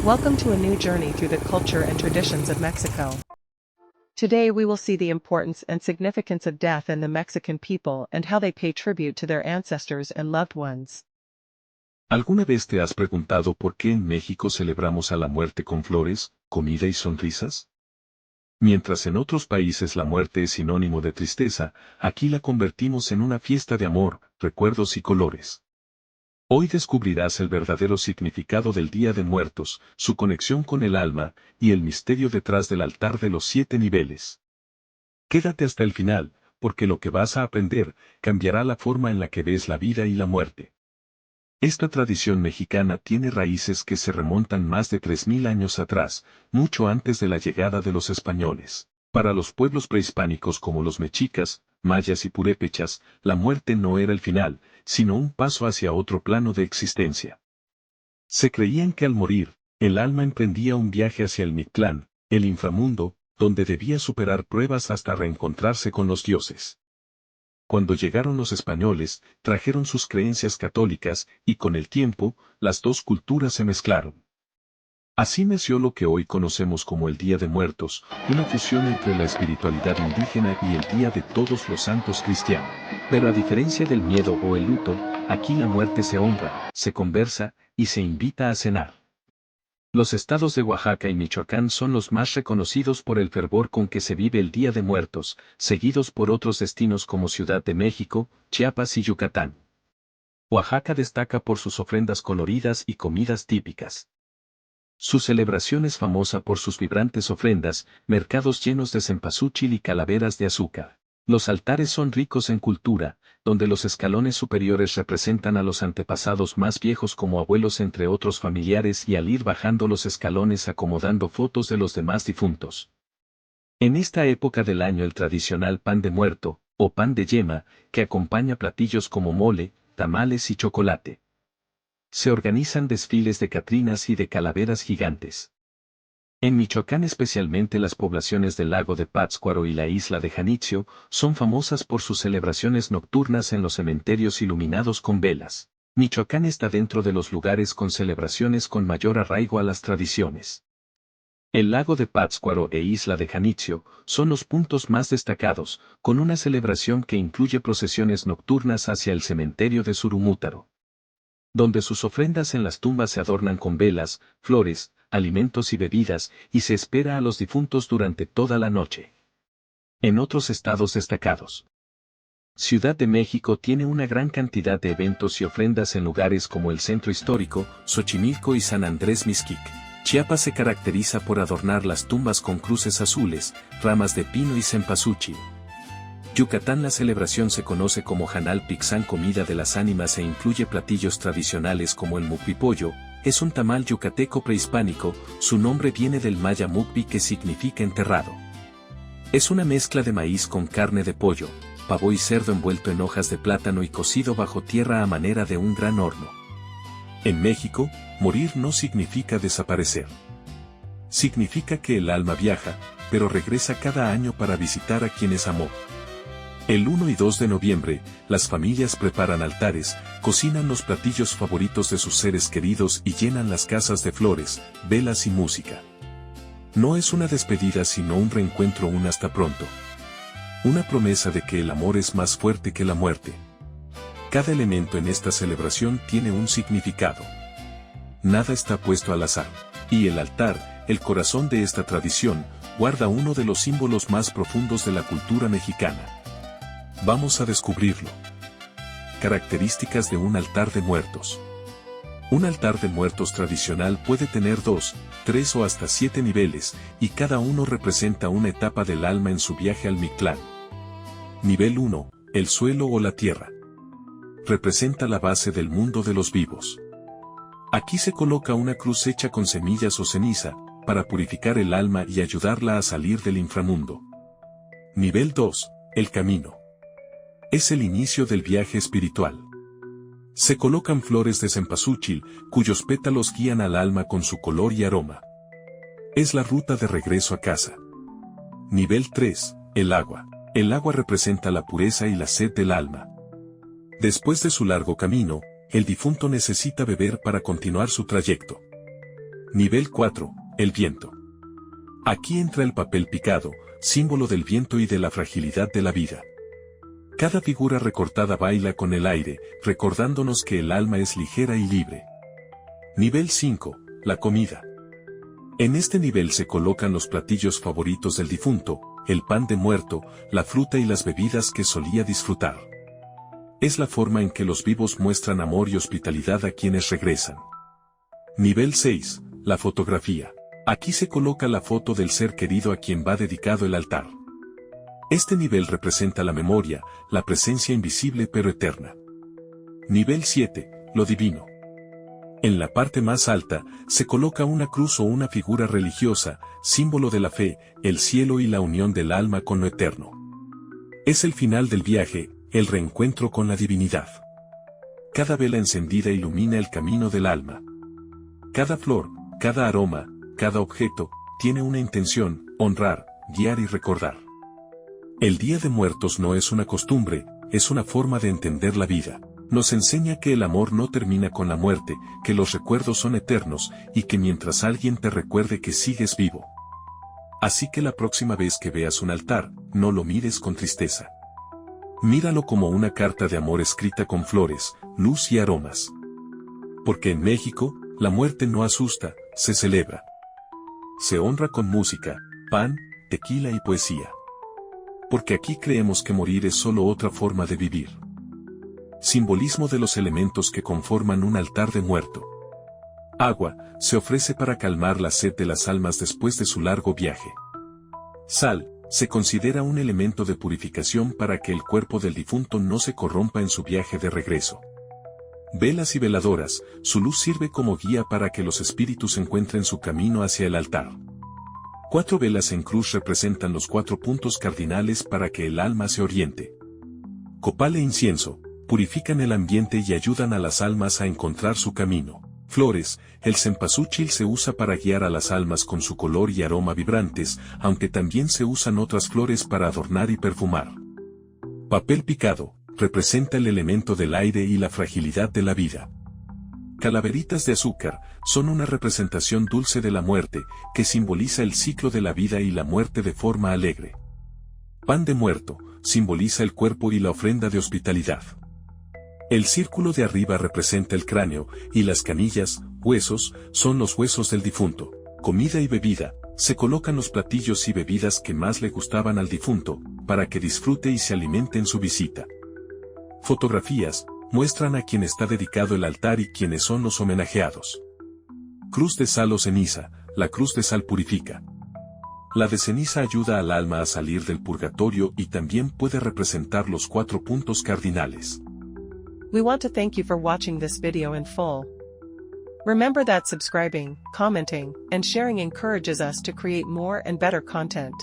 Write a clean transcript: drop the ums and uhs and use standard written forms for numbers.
Welcome to a new journey through the culture and traditions of Mexico. Today we will see the importance and significance of death in the Mexican people and how they pay tribute to their ancestors and loved ones. ¿Alguna vez te has preguntado por qué en México celebramos a la muerte con flores, comida y sonrisas? Mientras en otros países la muerte es sinónimo de tristeza, aquí la convertimos en una fiesta de amor, recuerdos y colores. Hoy descubrirás el verdadero significado del Día de Muertos, su conexión con el alma, y el misterio detrás del altar de los 7 niveles. Quédate hasta el final, porque lo que vas a aprender cambiará la forma en la que ves la vida y la muerte. Esta tradición mexicana tiene raíces que se remontan más de 3000 años atrás, mucho antes de la llegada de los españoles. Para los pueblos prehispánicos como los mexicas, mayas y purépechas, la muerte no era el final, sino un paso hacia otro plano de existencia. Se creían que al morir, el alma emprendía un viaje hacia el Mictlán, el inframundo, donde debía superar pruebas hasta reencontrarse con los dioses. Cuando llegaron los españoles, trajeron sus creencias católicas, y con el tiempo, las dos culturas se mezclaron. Así nació lo que hoy conocemos como el Día de Muertos, una fusión entre la espiritualidad indígena y el Día de Todos los Santos cristiano. Pero a diferencia del miedo o el luto, aquí la muerte se honra, se conversa, y se invita a cenar. Los estados de Oaxaca y Michoacán son los más reconocidos por el fervor con que se vive el Día de Muertos, seguidos por otros destinos como Ciudad de México, Chiapas y Yucatán. Oaxaca destaca por sus ofrendas coloridas y comidas típicas. Su celebración es famosa por sus vibrantes ofrendas, mercados llenos de cempasúchil y calaveras de azúcar. Los altares son ricos en cultura, donde los escalones superiores representan a los antepasados más viejos como abuelos entre otros familiares y al ir bajando los escalones acomodando fotos de los demás difuntos. En esta época del año el tradicional pan de muerto, o pan de yema, que acompaña platillos como mole, tamales y chocolate. Se organizan desfiles de catrinas y de calaveras gigantes. En Michoacán especialmente las poblaciones del lago de Pátzcuaro y la isla de Janitzio son famosas por sus celebraciones nocturnas en los cementerios iluminados con velas. Michoacán está dentro de los lugares con celebraciones con mayor arraigo a las tradiciones. El lago de Pátzcuaro e isla de Janitzio son los puntos más destacados, con una celebración que incluye procesiones nocturnas hacia el cementerio de Surumútaro, donde sus ofrendas en las tumbas se adornan con velas, flores, alimentos y bebidas, y se espera a los difuntos durante toda la noche. En otros estados destacados, Ciudad de México tiene una gran cantidad de eventos y ofrendas en lugares como el Centro Histórico, Xochimilco y San Andrés Mixquic. Chiapas se caracteriza por adornar las tumbas con cruces azules, ramas de pino y cempasúchil. Yucatán la celebración se conoce como Janal Pixán, comida de las ánimas, e incluye platillos tradicionales como el mucpipollo. Es un tamal yucateco prehispánico, su nombre viene del maya mucpi que significa enterrado. Es una mezcla de maíz con carne de pollo, pavo y cerdo envuelto en hojas de plátano y cocido bajo tierra a manera de un gran horno. En México, morir no significa desaparecer. Significa que el alma viaja, pero regresa cada año para visitar a quienes amó. El 1 y 2 de noviembre, las familias preparan altares, cocinan los platillos favoritos de sus seres queridos y llenan las casas de flores, velas y música. No es una despedida sino un reencuentro, un hasta pronto. Una promesa de que el amor es más fuerte que la muerte. Cada elemento en esta celebración tiene un significado. Nada está puesto al azar. Y el altar, el corazón de esta tradición, guarda uno de los símbolos más profundos de la cultura mexicana. Vamos a descubrirlo. Características de un altar de muertos. Un altar de muertos tradicional puede tener 2, 3 o hasta 7 niveles, y cada uno representa una etapa del alma en su viaje al Mictlán. Nivel 1, el suelo o la tierra. Representa la base del mundo de los vivos. Aquí se coloca una cruz hecha con semillas o ceniza, para purificar el alma y ayudarla a salir del inframundo. Nivel 2, el camino. Es el inicio del viaje espiritual. Se colocan flores de cempasúchil, cuyos pétalos guían al alma con su color y aroma. Es la ruta de regreso a casa. Nivel 3, el agua. El agua representa la pureza y la sed del alma. Después de su largo camino, el difunto necesita beber para continuar su trayecto. Nivel 4. El viento. Aquí entra el papel picado, símbolo del viento y de la fragilidad de la vida. Cada figura recortada baila con el aire, recordándonos que el alma es ligera y libre. Nivel 5. La comida. En este nivel se colocan los platillos favoritos del difunto, el pan de muerto, la fruta y las bebidas que solía disfrutar. Es la forma en que los vivos muestran amor y hospitalidad a quienes regresan. Nivel 6. La fotografía. Aquí se coloca la foto del ser querido a quien va dedicado el altar. Este nivel representa la memoria, la presencia invisible pero eterna. Nivel 7. Lo divino. En la parte más alta, se coloca una cruz o una figura religiosa, símbolo de la fe, el cielo y la unión del alma con lo eterno. Es el final del viaje, el reencuentro con la divinidad. Cada vela encendida ilumina el camino del alma. Cada flor, cada aroma, cada objeto, tiene una intención: honrar, guiar y recordar. El Día de Muertos no es una costumbre, es una forma de entender la vida. Nos enseña que el amor no termina con la muerte, que los recuerdos son eternos, y que mientras alguien te recuerde que sigues vivo. Así que la próxima vez que veas un altar, no lo mires con tristeza. Míralo como una carta de amor escrita con flores, luz y aromas. Porque en México, la muerte no asusta, se celebra. Se honra con música, pan, tequila y poesía. Porque aquí creemos que morir es solo otra forma de vivir. Simbolismo de los elementos que conforman un altar de muerto. Agua, se ofrece para calmar la sed de las almas después de su largo viaje. Sal, se considera un elemento de purificación para que el cuerpo del difunto no se corrompa en su viaje de regreso. Velas y veladoras, su luz sirve como guía para que los espíritus encuentren su camino hacia el altar. 4 velas en cruz representan los 4 puntos cardinales para que el alma se oriente. Copal e incienso, purifican el ambiente y ayudan a las almas a encontrar su camino. Flores, el cempasúchil se usa para guiar a las almas con su color y aroma vibrantes, aunque también se usan otras flores para adornar y perfumar. Papel picado, representa el elemento del aire y la fragilidad de la vida. Calaveritas de azúcar, son una representación dulce de la muerte, que simboliza el ciclo de la vida y la muerte de forma alegre. Pan de muerto, simboliza el cuerpo y la ofrenda de hospitalidad. El círculo de arriba representa el cráneo, y las canillas, huesos, son los huesos del difunto. Comida y bebida, se colocan los platillos y bebidas que más le gustaban al difunto, para que disfrute y se alimente en su visita. Fotografías, muestran a quien está dedicado el altar y quiénes son los homenajeados. Cruz de sal o ceniza, la cruz de sal purifica. La de ceniza ayuda al alma a salir del purgatorio y también puede representar los 4 puntos cardinales. We want to thank you for watching this video in full. Remember that subscribing, commenting, and sharing encourages us to create more and better content.